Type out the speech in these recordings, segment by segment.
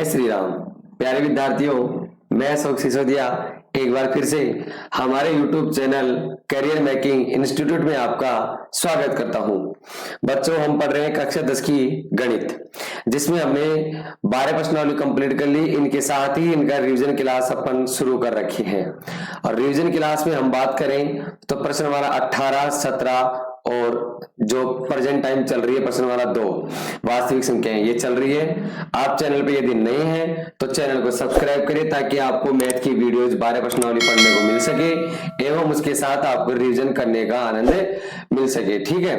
जय श्री राम। प्यारे विद्यार्थियों, मैं अशोक सिसोदिया एक बार फिर से हमारे YouTube channel career making institute में आपका स्वागत करता हूं। बच्चों, हम पढ़ रहे हैं कक्षा 10 की गणित, जिसमें हमने 12 प्रश्नावली कंप्लीट कर ली। इनके साथ ही इनका रिवीजन क्लास अपन शुरू कर रखी है। और रिवीजन क्लास में हम बात करें तो प्रश्न हमारा 18, 17 और जो प्रेजेंट टाइम चल रही है प्रश्न वाला 2 वास्तविक संख्याएं, ये चल रही है। आप चैनल पे यदि नए हैं तो चैनल को सब्सक्राइब करें ताकि आपको मैथ की वीडियोस 12 प्रश्नावली पढ़ने को मिल सके एवं उसके साथ आपको रिवीजन करने का आनंद मिल सके। ठीक है,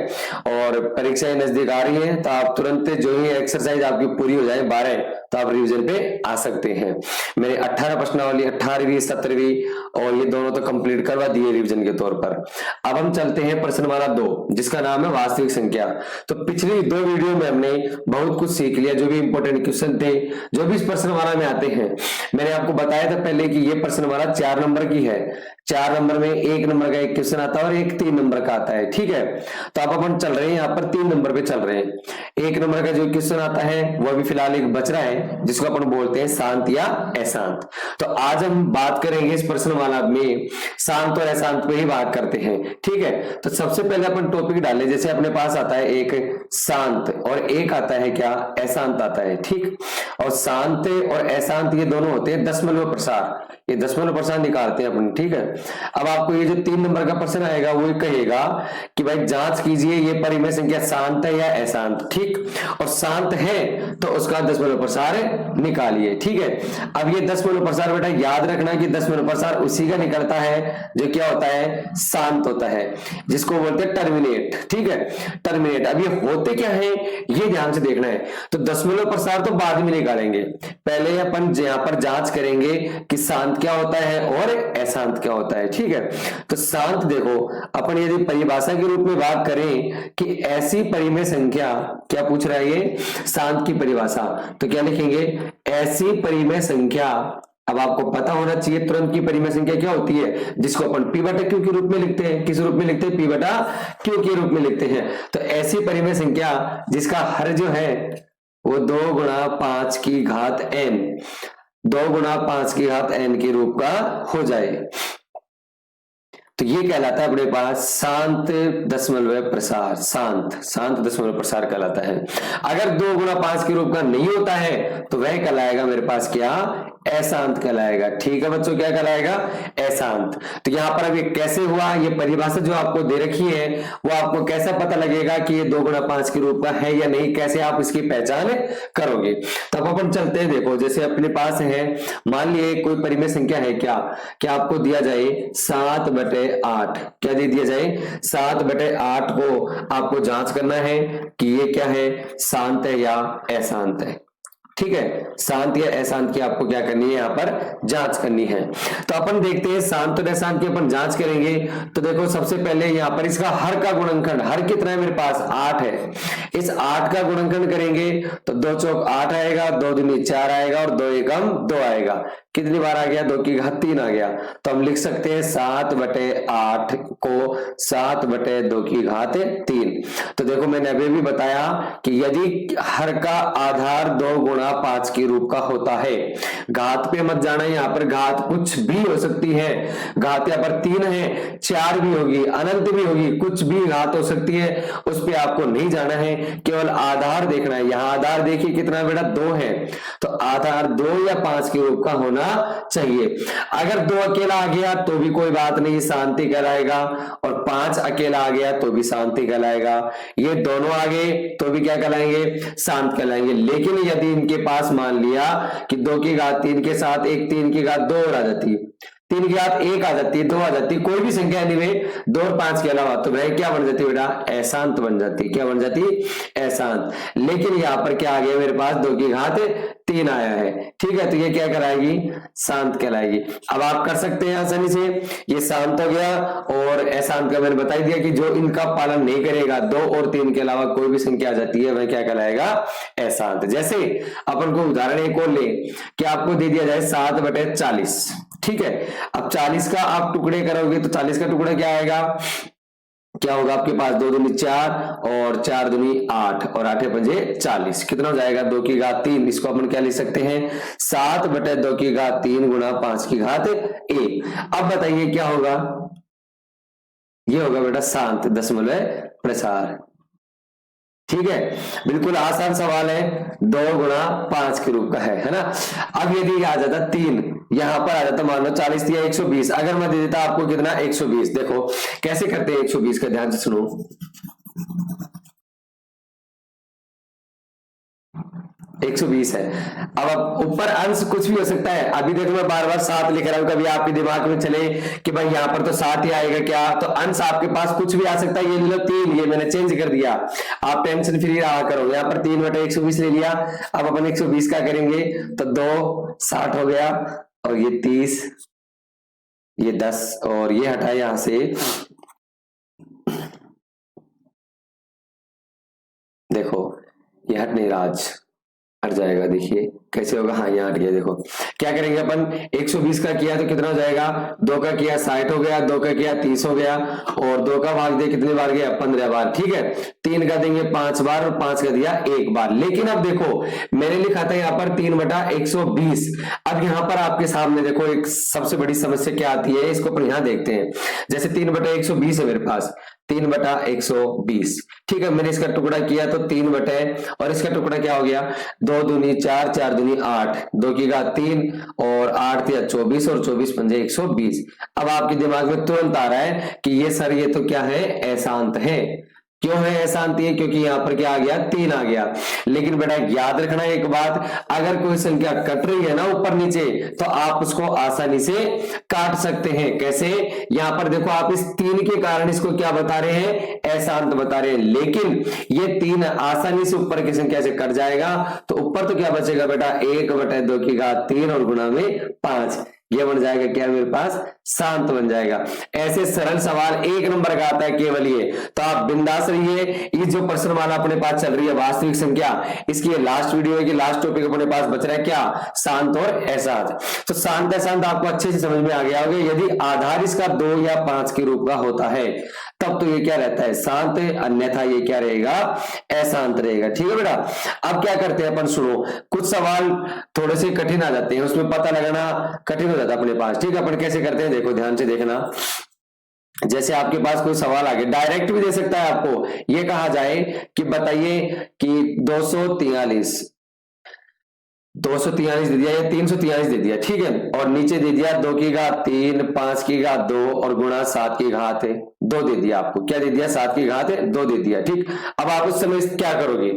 और परीक्षाएं नजदीक आ रही है तो आप तुरंत जो ही एक्सरसाइज आपकी पूरी हो जाए 12, तो आप रिवीजन पे आ सकते हैं। मैंने 18 प्रश्नावली 18वीं 17वीं और ये दोनों तो कंप्लीट करवा दिए रिवीजन के तौर पर। अब हम चलते हैं प्रश्न वाला 2, जिसका नाम है वास्तविक संख्या। तो पिछली 2 वीडियो में हमने बहुत कुछ सीख लिया, जो भी इंपॉर्टेंट क्वेश्चन थे, जो भी इस प्रश्न वाला में आते हैं। मैंने आपको बताया था पहले कि ये प्रश्न वाला 4 नंबर की है। 4 नंबर में 1 नंबर का एक क्वेश्चन आता है और एक 3 नंबर का आता है। ठीक है, तो अब अपन चल रहे हैं यहाँ पर 3 नंबर पे चल रहे हैं। 1 नंबर का जो क्वेश्चन आता है वो अभी फिलहाल एक बच रहा है, जिसको अपन बोलते हैं शांत या अशांत। तो आज हम बात करेंगे इस प्रश्न वाला में शांत और अशांत पे ही बात करते हैं। ठीक है, तो सबसे पहले अपन टॉपिक डालें। जैसे अपने पास आता है एक शांत और एक आता है क्या, अशांत आता है। ठीक, और शांत और अशांत ये दोनों होते हैं दशमलव प्रसार। ये दशमलव प्रसार निकालते हैं अपन। ठीक है, अब आपको ये जो 3 नंबर का प्रश्न आएगा वो कहेगा कि भाई जांच कीजिए ये परिमेय संख्या शांत है या अशांत। ठीक, और शांत है तो उसका दशमलव प्रसार निकालिए। ठीक है, अब ये दशमलव प्रसार बेटा याद रखना कि दशमलव प्रसार उसी का निकलता है जो क्या होता है, शांत होता है, जिसको बोलते हैं टर्मिनेट। ठीक है, टर्मिनेट। अब ये होते क्या है ये ध्यान से देखना है। तो दशमलव प्रसार तो बाद में निकालेंगे, पहले अपन यहाँ पर जांच करेंगे कि शांत क्या होता है और अशांत क्या होता है। ठीक है, तो शांत देखो, अपन यदि परिभाषा के रूप में बात करें कि ऐसी परिमेय संख्या, क्या पूछ रहा है ये, शांत की परिभाषा, तो क्या लिखेंगे, ऐसी परिमेय संख्या। अब आपको पता होना चाहिए तुरंत की परिमेय संख्या क्या होती है, जिसको अपन p बटा q के रूप में लिखते हैं। किस रूप में लिखते हैं, p बटा q के रूप में लिखते हैं। तो ऐसी परिमेय संख्या जिसका हर जो है वो 2 गुणा 5 की घात n, 2 गुणा 5 की घात n के रूप का हो जाए, तो ये कहलाता है अपने पास शांत दशमलव प्रसार। शांत दशमलव प्रसार कहलाता है। अगर 2 गुणा 5 के रूप का नहीं होता है तो वह कहलाएगा मेरे पास क्या, अशांत कहलाएगा। ठीक है बच्चों, क्या कहलाएगा, अशांत। तो यहाँ पर अब ये कैसे हुआ, ये परिभाषा जो आपको दे रखी है वो आपको कैसा पता लगेगा कि ये 2 गुणा 5 के रूप का है या नहीं, कैसे आप इसकी पहचान करोगे। तब अपन चलते हैं। देखो, जैसे अपने पास है, मान लिए कोई परिमेय संख्या है, क्या आपको दिया जाए 7/8। क्या दे दिया जाए, 7/8 को आपको जांच करना है कि ये क्या है, शांत है या अशांत है। ठीक है, शांत या अशांत की आपको क्या करनी है, यहाँ पर जांच करनी है। तो अपन देखते हैं शांत और अशांत की अपन जांच करेंगे। तो देखो, सबसे पहले यहाँ पर इसका हर का गुणनखंड, हर कितना है मेरे पास, 8 है। इस 8 का गुणनखंड करेंगे तो 2 चौक 8 आएगा, 2 दूनी 4 आएगा और 2 एकम 2 आएगा। कितनी बार आ गया, 2 की घात 3 आ गया। तो हम लिख सकते हैं 7/8 को 7/2 की घात 3। तो देखो, मैंने अभी भी बताया कि यदि हर का आधार 2 गुणा 5 के रूप का होता है, घात पे मत जाना, यहाँ पर घात कुछ भी हो सकती है। घात यहाँ पर 3 है, 4 भी होगी, अनंत भी होगी, कुछ भी घात हो सकती है, उस पर आपको नहीं जाना है, केवल आधार देखना है। यहाँ आधार देखिए कितना बेटा, 2 है, तो आधार 2 या 5 के रूप का होना चाहिए। अगर 2 अकेला आ गया तो भी कोई बात नहीं, शांति कहलाएगा, और 5 अकेला आ गया तो भी शांति कहलाएगा। ये दोनों आ गए तो भी क्या कहलाएंगे, शांत कहलाएंगे। लेकिन यदि इनके पास मान लिया कि 2 की घात 3 के साथ एक 3 की घात 2 और आ जाती है, 3 की घात 1 आ जाती है, 2 आ जाती है, कोई भी संख्या एनीवे 2 और 5 के अलावा, तो वह क्या बन जाती है बेटा, अशांत बन जाती। क्या बन जाती, अशांत। लेकिन यहाँ पर क्या आ गया मेरे पास, 2 की घात 3 आया है। ठीक है, तो ये क्या कराएगी, शांत कहलाएगी। अब आप कर सकते हैं आसानी से, ये शांत हो गया। और अशांत का मैंने बता दिया कि जो इनका पालन नहीं करेगा, 2 और 3 के अलावा कोई भी संख्या आ जाती है, वह क्या कहलाएगा, अशांत। जैसे अपन को उदाहरण एक और ले कि आपको दे दिया जाए 7/40। ठीक है, अब 40 का आप टुकड़े करोगे तो 40 का टुकड़ा क्या आएगा, क्या होगा आपके पास, 2 दूनी 4 और 4 दूनी 8 और 8 पंजे 40, कितना हो जाएगा 2 की घात 3। इसको अपन क्या लिख सकते हैं, 7 बटे 2 की घात 3 गुणा 5 की घात 1। अब बताइए क्या होगा, ये होगा बेटा शांत दशमलव प्रसार। ठीक है, बिल्कुल आसान सवाल है, 2 गुणा 5 के रूप का है ना। अब यदि आ जाता 3, यहां पर आ जाता मान लो 40 दिया 120, अगर मैं दे देता आपको कितना 120, देखो कैसे करते हैं 120 का, ध्यान से सुनो। 120 है। अब ऊपर अंश कुछ भी हो सकता है, अभी देखो मैं बार बार 7 लिख रहा हूं, कभी आपके दिमाग में चले कि भाई यहां पर तो 7 ही आएगा क्या, तो अंश आपके पास कुछ भी आ सकता है। ये ले लो 3, ये मैंने चेंज कर दिया, आप टेंशन फ्री रहा करो। यहाँ पर 3 बटे 120 ले लिया। अब अपन 120 का करेंगे तो 2 60 हो गया, और ये 30, ये 10 और ये हटाया यहां से, देखो ये हट नहीं रहा, आज हट जाएगा, देखिए कैसे होगा, हाँ यहाँ हट गया। देखो क्या करेंगे अपन, 120 का किया तो कितना हो जाएगा, 2 का किया 60 हो गया, 2 का किया 30 हो गया, और 2 का भाग दिया कितने बार गया, 15 बार। ठीक है, 3 का देंगे 5 बार और 5 का दिया 1 बार। लेकिन अब देखो मैंने लिखा था यहाँ पर 3 बटा 120। अब यहाँ पर आपके सामने देखो एक सबसे बड़ी समस्या क्या आती है, इसको अपन यहाँ देखते हैं। जैसे 3 बटा 120 है मेरे पास, 3 बटा 120। ठीक है, मैंने इसका टुकड़ा किया तो 3 बटे, और इसका टुकड़ा क्या हो गया, 2 दूनी 4, 4 दूनी 8, 2 की घात 3 और 8 या 24 और 24 पंजे 120। अब आपके दिमाग में तुरंत आ रहा है कि ये सर ये तो क्या है, अशांत है। क्यों है अशांति है, क्योंकि यहां पर क्या आ गया, 3 आ गया। लेकिन बेटा याद रखना एक बात, अगर कोई संख्या कट रही है ना ऊपर नीचे, तो आप उसको आसानी से काट सकते हैं। कैसे, यहां पर देखो आप इस 3 के कारण इसको क्या बता रहे हैं, अशांत बता रहे हैं। लेकिन ये 3 आसानी से ऊपर की संख्या से कट जाएगा, तो ऊपर तो क्या बचेगा बेटा, 1 बटे 2 की घात 3 और गुणा में 5, ये बन जाएगा क्या मेरे पास, शांत बन जाएगा। ऐसे सरल सवाल 1 नंबर का आता है केवल ये, तो आप बिंदास रहिए। ये जो प्रश्नमाला अपने पास चल रही है वास्तविक संख्या, इसकी लास्ट वीडियो है कि लास्ट टॉपिक अपने पास बच रहा है क्या, शांत और अशांत। तो शांत अशांत आपको अच्छे से समझ में आ गया होगा। यदि आधार इसका 2 या 5 के रूप का होता है तब तो ये क्या रहता है, शांत, अन्यथा ये क्या रहेगा, अशांत रहेगा। ठीक है बेटा, अब क्या करते हैं अपन, सुनो कुछ सवाल थोड़े से कठिन आ जाते हैं, उसमें पता लगाना कठिन हो जाता है अपने पास। ठीक है, अपन कैसे करते हैं, देखो ध्यान से देखना। जैसे आपके पास कोई सवाल आ गया, डायरेक्ट भी दे सकता है आपको, ये कहा जाए कि बताइए कि 243 दे दिया या 343 दे दिया, ठीक है, और नीचे दे दिया 2 की घात 3, 5 की घात 2 और गुणा 7 की घात 2 दे दिया। आपको क्या दे दिया, 7 की घात 2 दे दिया। ठीक, अब आप उस समय क्या करोगे,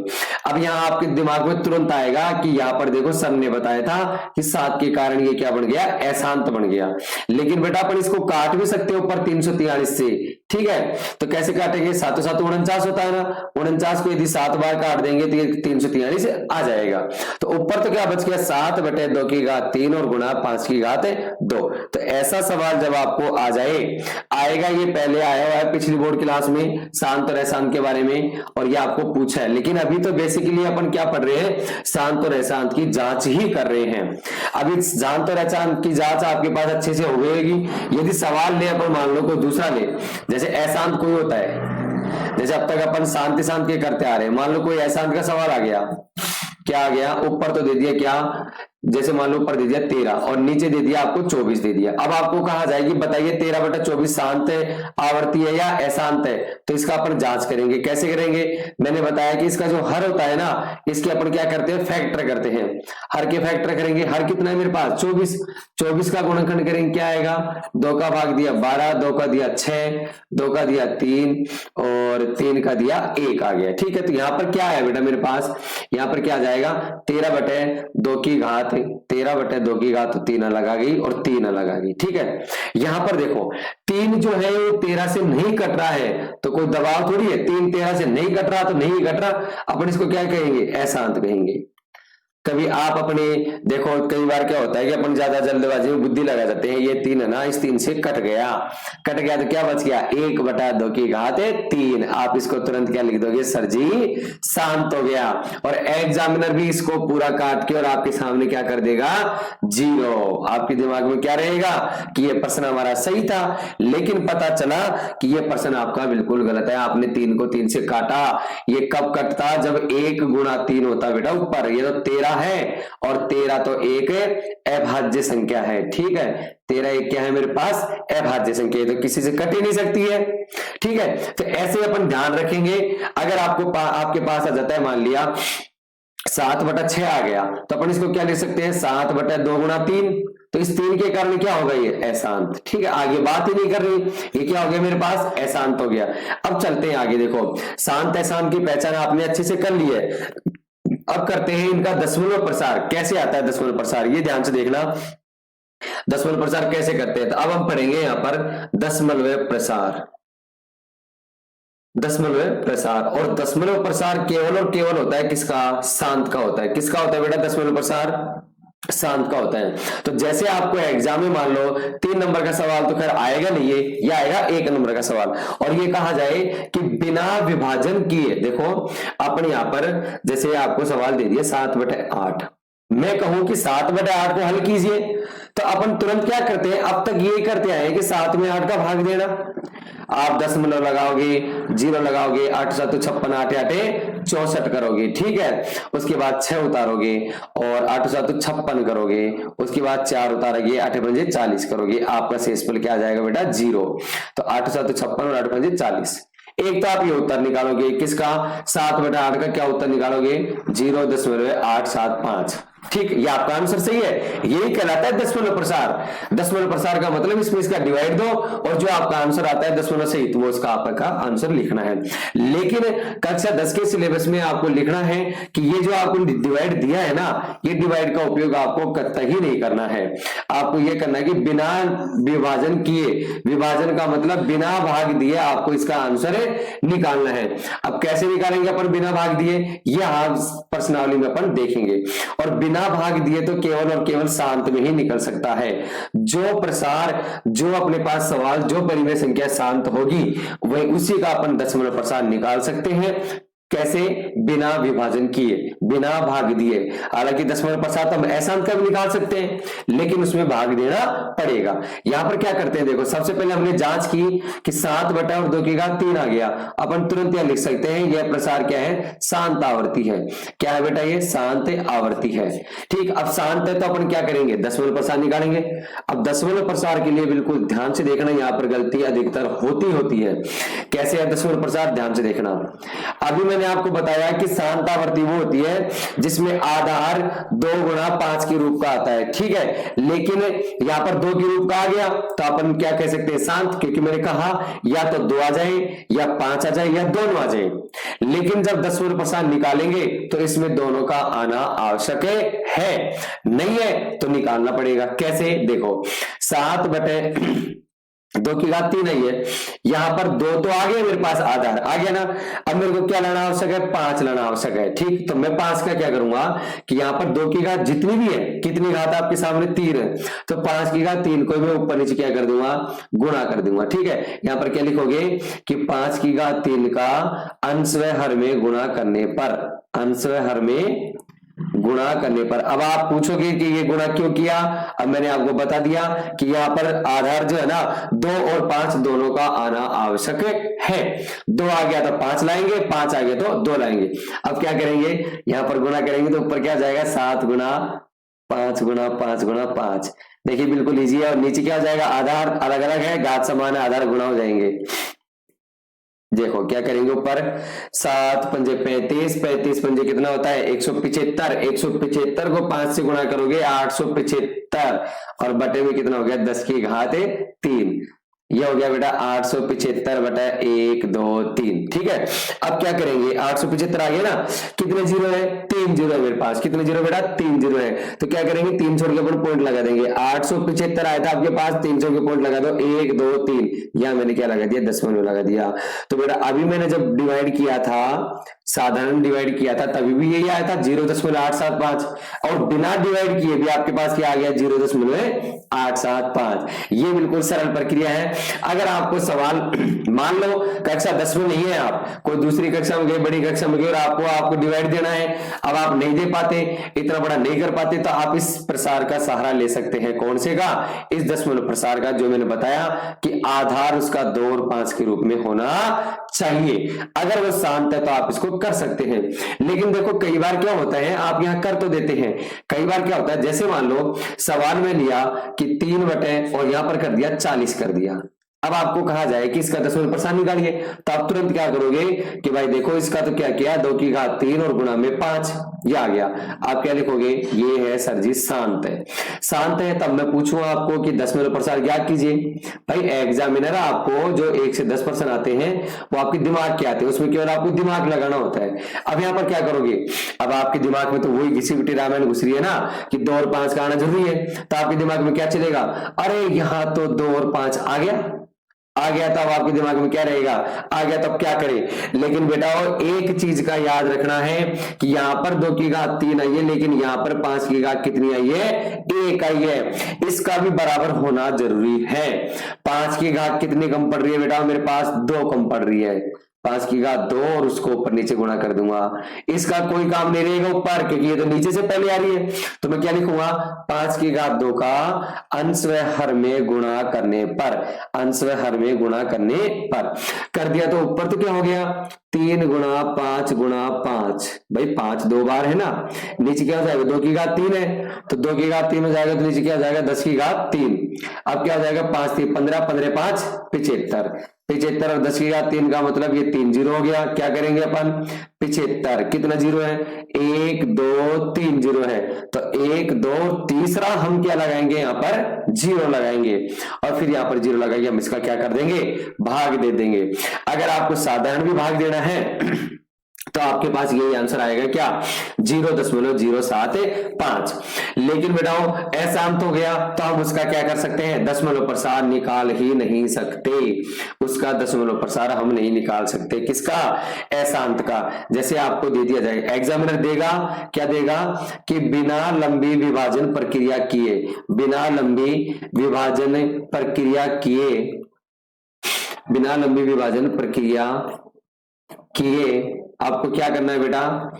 अब यहाँ आपके दिमाग में तुरंत आएगा कि यहाँ पर देखो सर ने बताया था कि 7 के कारण ये क्या बन गया, अशांत बन गया। लेकिन बेटा अपन इसको काट भी सकते हो ऊपर 343 से। ठीक है, तो कैसे काटेंगे, 7 7 49 होता है ना, 49 को यदि 7 बार काट देंगे तो ये 343 आ जाएगा। तो ऊपर तो क्या बच गया, 7 बटे 2 की घात 3 और गुणा 5 की घात 2। तो ऐसा सवाल जब आपको आ जाए, आएगा, ये पहले आया हुआ है पिछली बोर्ड क्लास में शांत और अशांत के बारे में, और ये आपको पूछा है। लेकिन अभी तो बेसिकली अपन क्या पढ़ रहे हैं, शांत और अशांत की जांच ही कर रहे हैं। अभी शांत और अशांत की जांच आपके पास अच्छे से हो गई। यदि सवाल ले अपन, मान लो कोई दूसरा ले, जैसे अशांत कोई होता है, जैसे अब तक अपन शांति शांत के करते आ रहे हैं, मान लो कोई अशांत का सवाल आ गया, क्या आ गया, ऊपर तो दे दिया क्या, जैसे मान लो ऊपर दे दिया 13 और नीचे दे दिया आपको 24 दे दिया। अब आपको कहा जाएगी बताइए 13 बटा 24 शांत आवर्ती है या अशांत है, तो इसका अपन जांच करेंगे। कैसे करेंगे, मैंने बताया कि इसका जो हर होता है ना, इसके अपन क्या करते हैं, फैक्टर करते हैं। हर के फैक्टर करेंगे, हर कितना है मेरे पास 24, 24 का गुणनखंड करेंगे, क्या आएगा, 2 का भाग दिया 12, 2 का दिया 6, 2 का दिया 3 और 3 का दिया 1 आ गया। ठीक है, तो यहाँ पर क्या है बेटा मेरे पास, यहाँ पर क्या आ जाएगा, 13 बटे 2 की घात 13 बटे 2 की घात 3 अलग आ गई और 3 अलग आ गई। ठीक है, यहां पर देखो 3 जो है वो 13 से नहीं कट रहा है, तो कोई दबाव थोड़ी है, 3 13 से नहीं कट रहा तो नहीं कट रहा, अपन इसको क्या कहेंगे, अशांत कहेंगे। कभी आप अपने देखो, कई बार क्या होता है कि अपन ज्यादा जल्दबाजी में बुद्धि लगा जाते हैं, ये 3 है ना, इस 3 से कट गया तो क्या बच गया, 1/2 की घात 3। आप इसको तुरंत क्या लिख दोगे, सर जी शांत हो गया। और एग्जामिनर भी इसको पूरा काट के और आपके सामने क्या कर देगा, 0। आपके दिमाग में क्या रहेगा कि ये प्रश्न हमारा सही था, लेकिन पता चला कि ये प्रश्न आपका बिल्कुल गलत है। आपने 3 को 3 से काटा, ये कब कटता, जब 1 गुणा 3 होता बेटा ऊपर। ये तो 13 है, और 13 तो एक अभाज्य संख्या है, ठीक है। 13 एक क्या है मेरे पास, अभाज्य संख्या, तो किसी से कट ही नहीं सकती है, ठीक है। तो ऐसे अपन ध्यान रखेंगे। अगर आपके पास आ जाता है, मान लिया 7/6 आ गया, तो अपन इसको क्या लिख सकते हैं, 7/2 गुणा 3। तो इस 3 के कारण क्या होगा, ये अशांत, ठीक है। आगे बात ही नहीं कर रही, ये क्या हो गया मेरे पास, अशांत हो गया। अब चलते हैं आगे, देखो शांत अशांत की पहचान आपने अच्छे से कर ली है। अब करते हैं इनका दशमलव प्रसार। कैसे आता है दशमलव प्रसार, ये ध्यान से देखना, दशमलव प्रसार कैसे करते हैं। तो अब हम पढ़ेंगे यहां पर दशमलव प्रसार, दशमलव प्रसार। और दशमलव प्रसार केवल और केवल होता है किसका, शांत का होता है। किसका होता है बेटा दशमलव प्रसार, शांत का होता है। तो जैसे आपको एग्जाम में मान लो 3 नंबर का सवाल तो खैर आएगा नहीं, ये आएगा 1 नंबर का सवाल, और ये कहा जाए कि बिना विभाजन किए, देखो अपन यहां पर जैसे आपको सवाल दे दिया 7/8, मैं कहूं कि 7/8 को हल कीजिए, तो अपन तुरंत क्या करते हैं, अब तक ये करते आए कि 7 में 8 का भाग देना। आप दशमलव लगाओगे, 0 लगाओगे, 8 7 56, 8 8 64 करोगे, ठीक है। उसके बाद 6 उतारोगे और 8 7 56 करोगे, उसके बाद 4 उतारोगे, 8 5 40 करोगे, आपका शेषफल क्या आ जाएगा बेटा 0। तो 8 7 56 और 8 5 40। एक तो आप ये उत्तर निकालोगे किसका, 7/8 का क्या उत्तर निकालोगे, 0.875, ठीक। ये आपका आंसर सही है, यही कहलाता है दशमलव प्रसार। दशमलव प्रसार का मतलब इसमें इसका डिवाइड दो, और जो आपका आंसर आता है दशमलव सहित, वो इसका आपका आंसर लिखना है। लेकिन कक्षा 10 के सिलेबस में आपको लिखना है कि ये जो आपको डिवाइड दिया है ना, ये डिवाइड का उपयोग आपको कतई नहीं करना है। आपको ये करना है कि बिना विभाजन किए, विभाजन का मतलब बिना भाग दिए आपको इसका आंसर निकालना है। अब कैसे निकालेंगे अपन बिना भाग दिए, ये आप प्रश्नावली में अपन देखेंगे। और बिना भाग दिए तो केवल और केवल शांत में ही निकल सकता है। जो प्रसार, जो अपने पास सवाल, जो परिमेय संख्या शांत होगी, वही उसी का अपन दशमलव प्रसार निकाल सकते हैं। कैसे, बिना विभाजन किए, बिना भाग दिए। हालांकि दशमलव प्रसार तो हम अशांत का भी निकाल सकते हैं, लेकिन उसमें भाग देना पड़ेगा। यहां पर क्या करते हैं, देखो सबसे पहले हमने जांच की कि 7/2 आ गया, अपन तुरंत यह लिख सकते हैं यह प्रसार क्या है, शांत आवर्ती है। क्या है बेटा, ये शांत आवर्ती है, ठीक। अब शांत है तो अपन क्या करेंगे, दशमलव प्रसार निकालेंगे। अब दशमलव प्रसार के लिए बिल्कुल ध्यान से देखना, यहां पर गलती अधिकतर होती है। कैसे है दशमलव प्रसार, ध्यान से देखना। अभी मैंने आपको बताया कि शांत आवर्ती वो होती है जिसमें आधार 2 गुणा 5 के रूप का आता है, ठीक है। लेकिन यहां पर 2 के रूप का आ गया तो अपन क्या कह सकते हैं, शांत, क्योंकि मैंने कहा या तो 2 आ जाए, या 5 आ जाए, या दोनों आ जाए। लेकिन जब दशमलव प्रसार निकालेंगे तो इसमें दोनों का आना आवश्यक है, नहीं है तो निकालना पड़ेगा। कैसे, देखो 7/2 की घात 3 आई है, यहां पर 2 तो आ गया मेरे पास, आधार आ गया ना। अब मेरे को क्या लाना आवश्यक है, 5 लाना आवश्यक है, ठीक। तो मैं 5 का क्या करूंगा कि यहां पर 2 की घात जितनी भी है, कितनी घात आपके सामने 3 है, तो 5 की घात 3 को मैं ऊपर नीचे क्या कर दूंगा, गुणा कर दूंगा, ठीक है। यहां पर क्या लिखोगे कि 5 की घात 3 का अंश व हर में गुणा करने पर, अंश व हर में गुणा करने पर। अब आप पूछोगे कि ये गुणा क्यों किया, अब मैंने आपको बता दिया कि यहाँ पर आधार जो है ना 2 और 5 दोनों का आना आवश्यक है। 2 आ गया तो 5 लाएंगे, 5 आ गया तो 2 लाएंगे। अब क्या करेंगे, यहाँ पर गुणा करेंगे तो ऊपर क्या जाएगा, 7 गुणा 5 गुणा 5 गुणा 5। देखिए बिल्कुल इजी है। और नीचे क्या हो जाएगा, आधार अलग अलग है, घात समान है, आधार गुणा हो जाएंगे। देखो क्या करेंगे, ऊपर 7 पंजे 35, 35 पंजे कितना होता है 175, 175 को 5 से गुणा करोगे 875, और बटे में कितना हो गया 10 की घात 3। ये हो गया बेटा 875 बटा 1 2 3। ठीक है, अब क्या करेंगे, 875 आ गया ना, कितने जीरो है, 3 जीरो है मेरे पास, कितने जीरो बेटा, 3 जीरो है, तो क्या करेंगे 3 छोड़ के अपन पॉइंट लगा देंगे। 875 आया था आपके पास, 3 छोड़ के पॉइंट लगा दो, 1 2 3, यहां मैंने क्या लगा दिया, दशमलव लगा दिया। तो बेटा अभी मैंने जब डिवाइड किया था, साधारण डिवाइड किया था, तभी भी यही आया था 0.875, और बिना डिवाइड किए भी आपके पास क्या आ गया, 0.875। ये बिल्कुल सरल प्रक्रिया है। अगर आपको सवाल मान लो कक्षा 10 में नहीं है, आप कोई दूसरी कक्षा में गए, बड़ी कक्षा में गए, और आपको डिवाइड देना है, अब आप नहीं दे पाते, इतना बड़ा नहीं कर पाते, तो आप इस प्रसार का सहारा ले सकते हैं। कौन से का, इस दशमलव प्रसार का, जो मैंने बताया कि आधार उसका 2 और 5 के रूप में होना चाहिए। अगर वो शांत है तो आप इसको कर सकते हैं। लेकिन देखो कई बार क्या होता है, आप यहां कर तो देते हैं, कई बार क्या होता है, जैसे मान लो सवाल में लिया कि 3 बटे और यहां पर कर दिया 40 कर दिया, अब आपको कहा जाए कि इसका दशमलव प्रसार निकालिए, तो आप तुरंत क्या करोगे कि भाई देखो इसका तो क्या किया, 2 की घात 3 और गुणा में 5, ये आ गया। आप क्या लिखोगे, ये है सर जी शांत है। शांत है तब मैं पूछूंगा आपको कि दशमलव प्रसार ज्ञात कीजिए। भाई एग्जामिनर आपको जो 1 से 10% आते हैं वो आपके दिमाग के आते हैं, उसमें केवल आपको दिमाग लगाना होता है। अब यहाँ पर क्या करोगे, अब आपके दिमाग में तो वही घिसी पिटी रामायण घुस रही है ना कि 2 और 5 का आना जरूरी है, तो आपके दिमाग में क्या चलेगा, अरे यहाँ तो 2 और 5 आ गया, तब आपके दिमाग में क्या रहेगा, आ गया, तब क्या करें। लेकिन बेटा एक चीज का याद रखना है कि यहां पर 2 की घात 3 आई है, लेकिन यहां पर 5 की घात कितनी आई है, 1 आई है, इसका भी बराबर होना जरूरी है। 5 की घात कितनी कम पड़ रही है बेटा, मेरे पास 2 कम पड़ रही है, 5 की घात 2 और उसको ऊपर नीचे गुणा कर दूंगा, इसका कोई काम नहीं रहेगा ऊपर, क्योंकि ये तो नीचे से पहले आ रही है। तो मैं क्या लिखूंगा, 5 की घात 2 का अंश व हर में गुणा करने पर, अंश व हर में गुणा करने पर कर दिया, तो ऊपर तो क्या हो गया, 3 गुणा 5 गुणा 5, भाई 5 2 बार है ना, नीचे क्या हो जाएगा, 2 की घात 3 है, तो 2 की घात 3 हो जाएगा, तो नीचे क्या हो जाएगा, 10 की घात 3। अब क्या हो जाएगा, 5 3 15, 15 5 75, 75 और 10 की घात 3 का मतलब ये 3 जीरो हो गया। क्या करेंगे अपन, 75 कितना जीरो है, 1 2 3 जीरो है, तो 1 2 तीसरा हम क्या लगाएंगे, यहाँ पर जीरो लगाएंगे, और फिर यहाँ पर जीरो लगाएंगे, हम इसका क्या कर देंगे, भाग दे देंगे। अगर आपको साधारण भी भाग देना है तो आपके पास यही आंसर आएगा, क्या, 0.075। लेकिन बेटाओ अशांत हो गया तो हम उसका क्या कर सकते हैं, दशमलव प्रसार निकाल ही नहीं सकते, उसका दशमलव प्रसार हम नहीं निकाल सकते। किसका, अशांत का। जैसे आपको दे दिया जाए, एग्जामिनर देगा, क्या देगा कि बिना लंबी विभाजन प्रक्रिया किए, बिना लंबी विभाजन प्रक्रिया किए, बिना लंबी विभाजन प्रक्रिया किए आपको क्या करना है बेटा,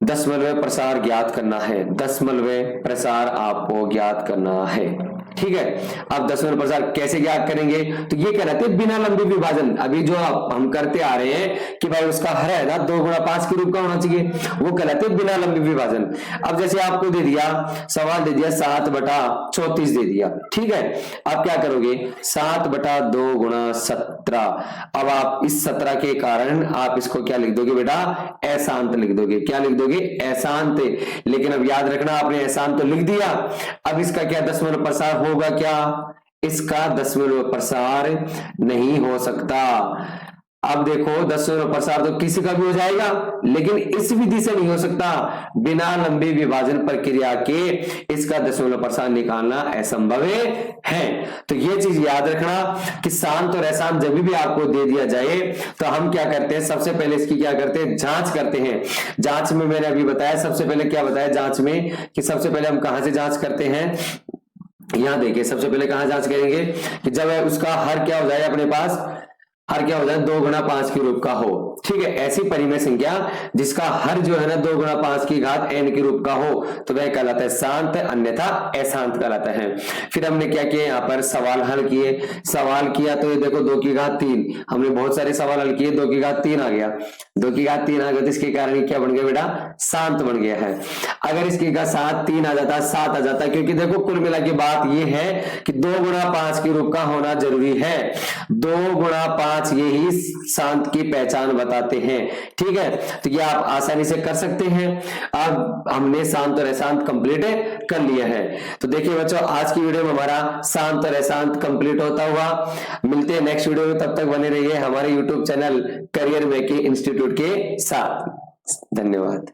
दशमलव प्रसार ज्ञात करना है, दशमलव प्रसार आपको ज्ञात करना है। ठीक है, अब दशमलव प्रसार कैसे ज्ञात करेंगे, तो ये कहलाते हैं बिना लंबी विभाजन। अभी जो हम करते आ रहे हैं कि भाई उसका हर है ना 2 गुणा 5 के रूप का होना चाहिए, वो कहलाते हैं बिना लंबी विभाजन। अब जैसे आपको दे दिया, सवाल दे दिया 7 बटा 34 दे दिया, ठीक है, आप क्या करोगे, 7 बटा 2 गुणा 17। अब आप इस 17 के कारण आप इसको क्या लिख दोगे बेटा, अशांत लिख दोगे। क्या लिख दोगे, अशांत। लेकिन अब याद रखना, आपने अशांत तो लिख दिया, अब इसका क्या दशमलव प्रसार होगा, क्या, इसका दशमलव प्रसार नहीं हो सकता। अब देखो दशमलव प्रसार तो किसी का भी हो जाएगा, लेकिन इस विधि से नहीं हो सकता, बिना लंबी विभाजन प्रक्रिया के इसका दशमलव प्रसार निकालना असंभव है। तो ये चीज याद रखना कि शांत और अशांत जब भी आपको दे दिया जाए तो हम क्या करते हैं, सबसे पहले इसकी क्या करते हैं, जांच करते हैं। जांच में मैंने अभी बताया, सबसे पहले क्या बताया जांच में, कि सबसे पहले हम कहां से जांच करते हैं, यहां देखिए सबसे पहले कहां जांच करेंगे कि जब उसका हर क्या हो जाए, अपने पास हर क्या हो जाए 2 गुणा 5 के रूप का हो। ठीक है, ऐसी परिमेय संख्या जिसका हर जो है ना 2 गुणा 5 की घात n के रूप का हो तो वह कहलाता है शांत, अन्यथा अशांत कहलाता है। फिर हमने क्या किया, यहाँ पर सवाल हल किए, सवाल किया तो ये देखो 2 की घात 3, हमने बहुत सारे सवाल हल किए, 2 की घात 3 आ गया, 2 की घात 3 आ गया, तो इसके कारण क्या बन गया बेटा, शांत बन गया है। अगर इसकी घात 7 3 आ जाता, 7 आ जाता, क्योंकि देखो कुल मिला के बात ये है कि 2 गुणा 5 के रूप का होना जरूरी है, 2 गुणा 5 5 ये ही शांत की पहचान बताते हैं। ठीक है, तो ये आप आसानी से कर सकते हैं। अब हमने शांत और अशांत कंप्लीट कर लिया है। तो देखिए बच्चों, आज की वीडियो में हमारा शांत और अशांत कंप्लीट होता हुआ। मिलते हैं नेक्स्ट वीडियो में, तब तक बने रहिए हमारे YouTube channel career making institute के साथ। धन्यवाद।